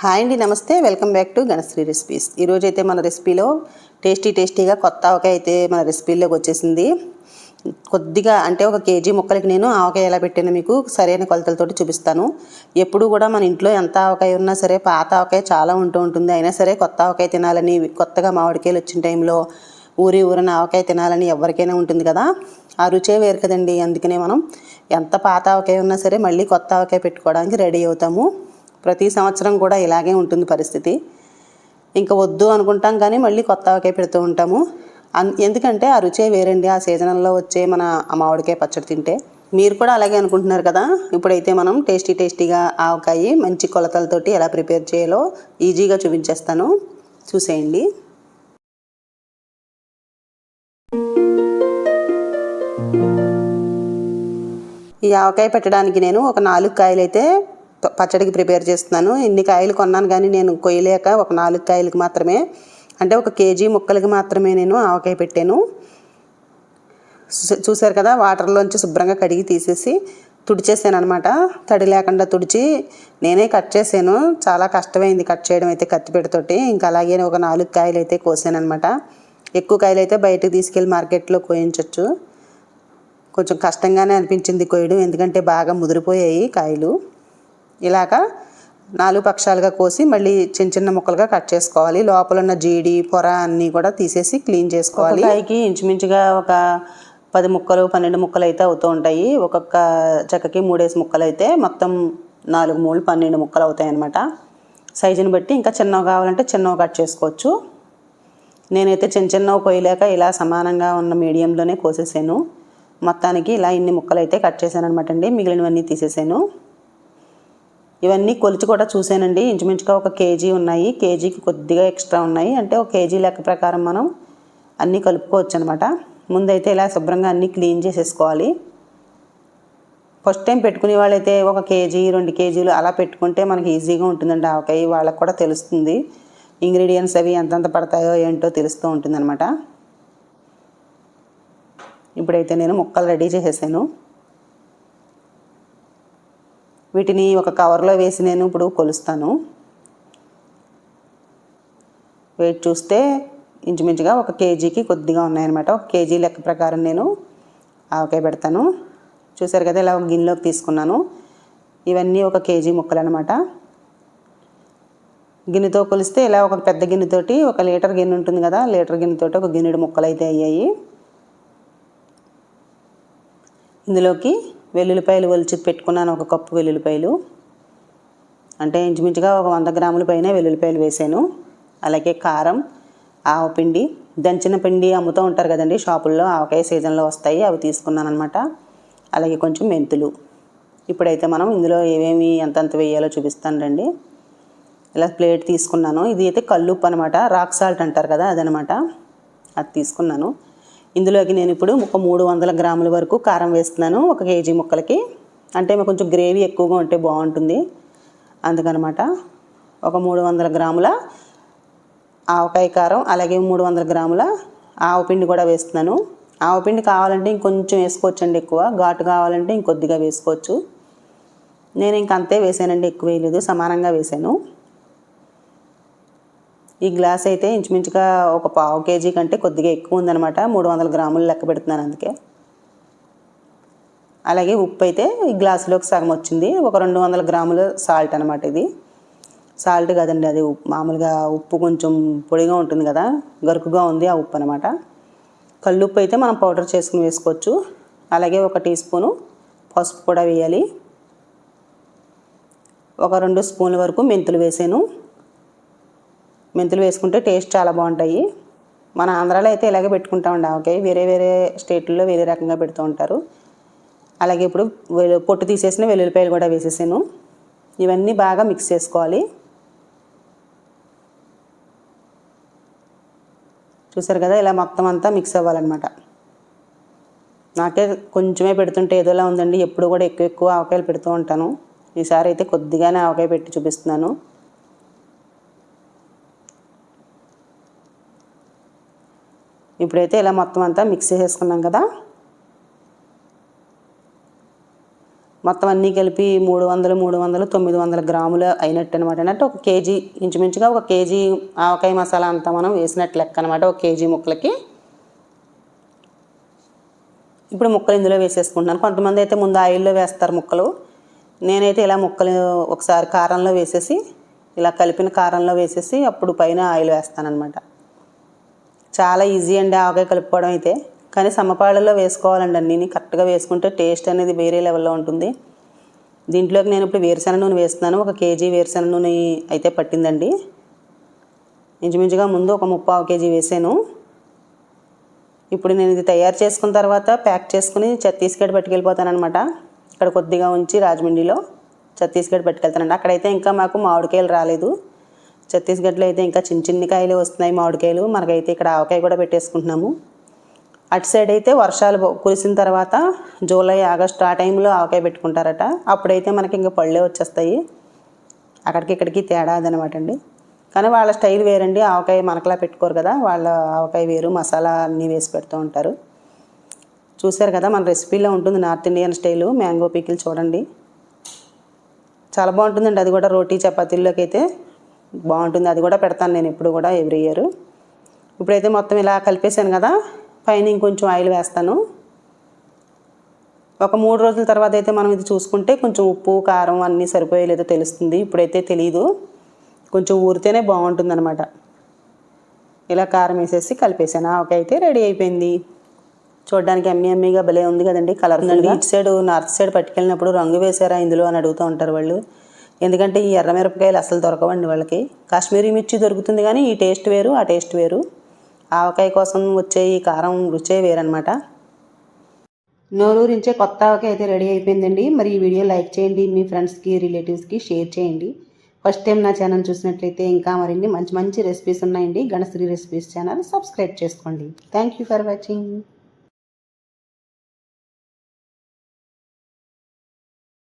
Hi అండి, నమస్తే. Welcome back to Ganasri recipes. ఈరోజు అయితే మన రెసిపీలో టేస్టీగా కొత్త ఆవకాయ అయితే మన రెసిపీలోకి వచ్చేసింది. కొద్దిగా అంటే 1 కేజీ ముక్కలకి నేను ఆవకాయ ఎలా పెట్టానో మీకు సరైన కొలతలతోటి చూపిస్తాను. ఎప్పుడు కూడా మన ఇంట్లో ఎంత ఆవకాయ ఉన్నా సరే పాత ఆవకాయ చాలా ఉంటుంది. అయినా సరే కొత్త ఆవకాయ తినాలని, కొత్తగా మామిడికాయలు వచ్చిన టైంలో ఊరిన ఆవకాయ తినాలని ఎవరికైనా ఉంటుంది కదా. ఆ రుచే వేరు కదండి. అందుకనే మనం ఎంత పాత ఆవకాయ ఉన్నా సరే మళ్ళీ కొత్త ఆవకాయ పెట్టుకోవడానికి రెడీ అవుతాము. ప్రతి సంవత్సరం కూడా ఇలాగే ఉంటుంది పరిస్థితి. ఇంకా వద్దు అనుకుంటాం కానీ మళ్ళీ కొత్త ఆవకాయ పెడుతూ ఉంటాము. ఎందుకంటే ఆ రుచే వేరండి ఆ సీజనల్లో వచ్చే మన మామిడికాయ పచ్చడి తింటే. మీరు కూడా అలాగే అనుకుంటున్నారు కదా. ఇప్పుడైతే మనం టేస్టీగా ఆవకాయ మంచి కొలతలతోటి ఎలా ప్రిపేర్ చేయాలో ఈజీగా చూపించేస్తాను, చూసేయండి. ఈ ఆవకాయ పెట్టడానికి నేను ఒక 4 కాయలు అయితే పచ్చడికి ప్రిపేర్ చేస్తున్నాను. ఇన్ని కాయలు కొన్నాను కానీ నేను కొయ్యలేక ఒక 4 కాయలకు మాత్రమే, అంటే 1 కేజీ ముక్కలకి మాత్రమే నేను ఆవకాయ పెట్టాను. చూసారు కదా, వాటర్లోంచి శుభ్రంగా కడిగి తీసేసి తుడిచేసాను అనమాట. తడి లేకుండా తుడిచి నేనే కట్ చేశాను. చాలా కష్టమైంది కట్ చేయడం అయితే కత్తిపీటతోటి. ఇంకా అలాగే ఒక 4 కాయలు అయితే కోసాను అనమాట. ఎక్కువ కాయలు అయితే బయటకు తీసుకెళ్ళి మార్కెట్లో కోయించవచ్చు. కొంచెం కష్టంగానే అనిపించింది కోయడం, ఎందుకంటే బాగా ముదిరిపోయాయి కాయలు. ఇలాగా 4 పక్షాలుగా కోసి మళ్ళీ చిన్న ముక్కలుగా కట్ చేసుకోవాలి. లోపల ఉన్న జీడి పొర అన్నీ కూడా తీసేసి క్లీన్ చేసుకోవాలి. కాయకి ఇంచుమించుగా ఒక 10 ముక్కలు 12 ముక్కలు అయితే అవుతూ ఉంటాయి. ఒక్కొక్క చెక్కకి 3 ముక్కలు అయితే మొత్తం 4 మూడు 12 ముక్కలు అవుతాయి అన్నమాట. సైజుని బట్టి ఇంకా చిన్నవి కావాలంటే చిన్నవి కట్ చేసుకోవచ్చు. నేనైతే చిన్నవి కోయలేక ఇలా సమానంగా ఉన్న మీడియంలోనే కోసేసాను. మొత్తానికి ఇలా ఇన్ని ముక్కలు అయితే కట్ చేశాను అనమాట అండి. మిగిలినవన్నీ తీసేసాను. ఇవన్నీ కొలిచి కూడా చూసానండి. ఇంచుమించుగా 1 కేజీ ఉన్నాయి. కేజీకి కొద్దిగా ఎక్స్ట్రా ఉన్నాయి. అంటే 1 కేజీ లెక్క ప్రకారం మనం అన్నీ కలుపుకోవచ్చు అనమాట. ముందైతే ఇలా శుభ్రంగా అన్నీ క్లీన్ చేసేసుకోవాలి. ఫస్ట్ టైం పెట్టుకునే వాళ్ళైతే 1 కేజీ 2 కేజీలు అలా పెట్టుకుంటే మనకి ఈజీగా ఉంటుందండి ఆవకాయ. వాళ్ళకి కూడా తెలుస్తుంది ఇంగ్రీడియంట్స్ అవి ఎంతెంత పడతాయో ఏంటో తెలుస్తూ ఉంటుంది అనమాట. ఇప్పుడైతే నేను ముక్కలు రెడీ చేసేసాను. వీటిని ఒక కవర్లో వేసి నేను ఇప్పుడు కొలుస్తాను. వెయిట్ చూస్తే ఇంచుమించుగా 1 కేజీకి కొద్దిగా ఉన్నాయన్నమాట. 1 కేజీ లెక్క ప్రకారం నేను ఆవకాయ పెడతాను. చూసారు కదా, ఇలా ఒక గిన్నెలోకి తీసుకున్నాను. ఇవన్నీ 1 కేజీ ముక్కలు అనమాట. గిన్నెతో కొలిస్తే ఇలా ఒక పెద్ద గిన్నెతోటి 1 లీటర్ గిన్నె ఉంటుంది కదా, లీటర్ గిన్నెతోటి 1 గిన్నెడు ముక్కలు అయితే అయ్యాయి. ఇందులోకి వెల్లుల్లిపాయలు ఒలిచి పెట్టుకున్నాను. 1 కప్పు వెల్లుల్లిపాయలు, అంటే ఇంచుమించుగా ఒక 100 గ్రాముల పైన వెల్లుల్లిపాయలు వేసాను. అలాగే కారం, ఆవపిండి, దంచిన పిండి అమ్ముతూ ఉంటారు కదండి షాపుల్లో, ఆవకాయ సీజన్లో వస్తాయి, అవి తీసుకున్నాను అనమాట. అలాగే కొంచెం మెంతులు. ఇప్పుడైతే మనం ఇందులో ఏమేమి ఎంతెంత వేయాలో చూపిస్తాను రండి. ఇలా ప్లేట్ తీసుకున్నాను. ఇది అయితే కల్లుప్పు అనమాట, రాక్ సాల్ట్ అంటారు కదా, అదనమాట. అది తీసుకున్నాను. ఇందులోకి నేను ఇప్పుడు ఒక 300 గ్రాముల వరకు కారం వేస్తున్నాను 1 కేజీ ముక్కలకి. అంటే కొంచెం గ్రేవీ ఎక్కువగా ఉంటే బాగుంటుంది అందుకనమాట. ఒక 300 గ్రాముల ఆవకాయ కారం, అలాగే 300 గ్రాముల ఆవపిండి కూడా వేస్తున్నాను. ఆవపిండి కావాలంటే ఇంకొంచెం వేసుకోవచ్చండి, ఎక్కువ ఘాటు కావాలంటే ఇంకొద్దిగా వేసుకోవచ్చు. నేను ఇంకంతే వేసానండి, ఎక్కువ వేయలేదు, సమానంగా వేసాను. ఈ గ్లాస్ అయితే ఇంచుమించుగా ఒక 1/2 కేజీ కంటే కొద్దిగా ఎక్కువ ఉందన్నమాట. 300 గ్రాములు లెక్క పెడుతున్నాను అందుకే. అలాగే ఉప్పు అయితే ఈ గ్లాసులోకి సగం వచ్చింది. ఒక 200 గ్రాముల సాల్ట్ అనమాట. ఇది సాల్ట్ కదండి, అది మామూలుగా ఉప్పు కొంచెం పొడిగా ఉంటుంది కదా, గరుకుగా ఉంది ఆ ఉప్పు అనమాట. కల్లుప్పు అయితే మనం పౌడర్ చేసుకుని వేసుకోవచ్చు. అలాగే 1 టీ స్పూను పసుపు కూడా వేయాలి. ఒక 2 స్పూన్ల వరకు మెంతులు వేసాను. మెంతులు వేసుకుంటే టేస్ట్ చాలా బాగుంటాయి. మన ఆంధ్రాలో అయితే ఇలాగే పెట్టుకుంటామండి ఆవకాయ. వేరే స్టేట్లలో వేరే రకంగా పెడుతూ ఉంటారు. అలాగే ఇప్పుడు పొట్టు తీసేసిన వెల్లుల్లిపాయలు కూడా వేసేసాను. ఇవన్నీ బాగా మిక్స్ చేసుకోవాలి. చూసారు కదా, ఇలా మొత్తం అంతా మిక్స్ అవ్వాలన్నమాట. నాకే కొంచెమే పెడుతుంటే ఏదోలా ఉందండి. ఎప్పుడు కూడా ఎక్కువ ఆవకాయలు పెడుతూ ఉంటాను. ఈసారి అయితే కొద్దిగానే ఆవకాయ పెట్టి చూపిస్తున్నాను. ఇప్పుడైతే ఇలా మొత్తం అంతా మిక్స్ చేసుకున్నాం కదా, మొత్తం అన్నీ కలిపి 300 900 గ్రాములు అయినట్టు అనమాట. అంటే ఒక కేజీ ఇంచుమించుగా ఒక కేజీ ఆవకాయ మసాలా అంతా మనం వేసినట్టు లెక్క అనమాట. ఒక కేజీ ముక్కలకి. ఇప్పుడు ముక్కలు ఇందులో వేసేసుకుంటున్నాను. కొంతమంది అయితే ముందు ఆయిల్లో వేస్తారు ముక్కలు. నేనైతే ఇలా ముక్కలు ఒకసారి కారంలో వేసేసి ఇలా కలిపిన కారంలో వేసేసి అప్పుడు పైన ఆయిల్ వేస్తానన్నమాట. చాలా ఈజీ అండి ఆవకాయ కలుపుకోవడం అయితే. కానీ సమపాళ్ళలో వేసుకోవాలండి అన్నీ. కరెక్ట్గా వేసుకుంటే టేస్ట్ అనేది వేరే లెవెల్లో ఉంటుంది. దీంట్లోకి నేను ఇప్పుడు వేరుశెనగ నూనె వేస్తున్నాను. ఒక కేజీ వేరుశెనగ నూనె అయితే పట్టిందండి. ఇంచుమించుగా ముందు ఒక 3/4 కేజీ వేసాను. ఇప్పుడు నేను ఇది తయారు చేసుకున్న తర్వాత ప్యాక్ చేసుకుని ఛత్తీస్గఢ్ పట్టుకెళ్ళిపోతానమాట. ఇక్కడ కొద్దిగా ఉంచి రాజమండ్రిలో ఛత్తీస్గఢ్ పట్టుకెళ్తానండి. అక్కడైతే ఇంకా మాకు మామిడికాయలు రాలేదు. ఛత్తీస్గఢ్లో అయితే ఇంకా చిన్ని కాయలు వస్తున్నాయి మామిడికాయలు. మనకైతే ఇక్కడ ఆవకాయ కూడా పెట్టేసుకుంటున్నాము. అటు సైడ్ అయితే వర్షాలు కురిసిన తర్వాత జూలై ఆగస్టు ఆ టైంలో ఆవకాయ పెట్టుకుంటారట. అప్పుడైతే మనకి ఇంకా పళ్ళే వచ్చేస్తాయి. అక్కడికి ఇక్కడికి తేడా అదనమాట అండి. కానీ వాళ్ళ స్టైల్ వేరండి. ఆవకాయ మనకలా పెట్టుకోరు కదా, వాళ్ళ ఆవకాయ వేరు, మసాలా అన్నీ వేసి పెడుతూ ఉంటారు. చూశారు కదా మన రెసిపీలో ఉంటుంది north Indian style mango pickle. చూడండి చాలా బాగుంటుందండి. అది కూడా రోటీ చపాతీల్లోకి అయితే బాగుంటుంది. అది కూడా పెడతాను నేను ఎప్పుడు కూడా ఎవ్రీ ఇయర్. ఇప్పుడైతే మొత్తం ఇలా కలిపేసాను కదా, పైన ఇంకొంచెం ఆయిల్ వేస్తాను. ఒక 3 రోజుల తర్వాత అయితే మనం ఇది చూసుకుంటే కొంచెం ఉప్పు కారం అన్నీ సరిపోయేలేదో తెలుస్తుంది. ఇప్పుడైతే తెలియదు, కొంచెం ఊరితేనే బాగుంటుందన్నమాట. ఇలా కారం వేసేసి కలిపేసాను. ఆవకాయ అయితే రెడీ అయిపోయింది. చూడడానికి ఎమ్మీగా భలే ఉంది కదండి, కలర్ ఉందండి. ఇటు సైడ్ నార్త్ సైడ్ పట్టుకెళ్ళినప్పుడు రంగు వేసారా ఇందులో అని అడుగుతూ ఉంటారు వాళ్ళు. ఎందుకంటే ఈ ఎర్రమిరపకాయలు అసలు దొరకవండి వాళ్ళకి. కాశ్మీరీ మిర్చి దొరుకుతుంది కానీ ఈ టేస్ట్ వేరు, ఆ టేస్ట్ వేరు. ఆవకాయ కోసం వచ్చే ఈ కారం రుచే వేరనమాట. నోరూరించే కొత్త ఆవకాయ అయితే రెడీ అయిపోయిందండి. మరి ఈ వీడియో లైక్ చేయండి, మీ ఫ్రెండ్స్కి రిలేటివ్స్కి షేర్ చేయండి. ఫస్ట్ టైం నా ఛానల్ చూసినట్లయితే ఇంకా మరిన్ని మంచి రెసిపీస్ ఉన్నాయండి. గణశ్రీ రెసిపీస్ ఛానల్ సబ్స్క్రైబ్ చేసుకోండి. Thank you for watching.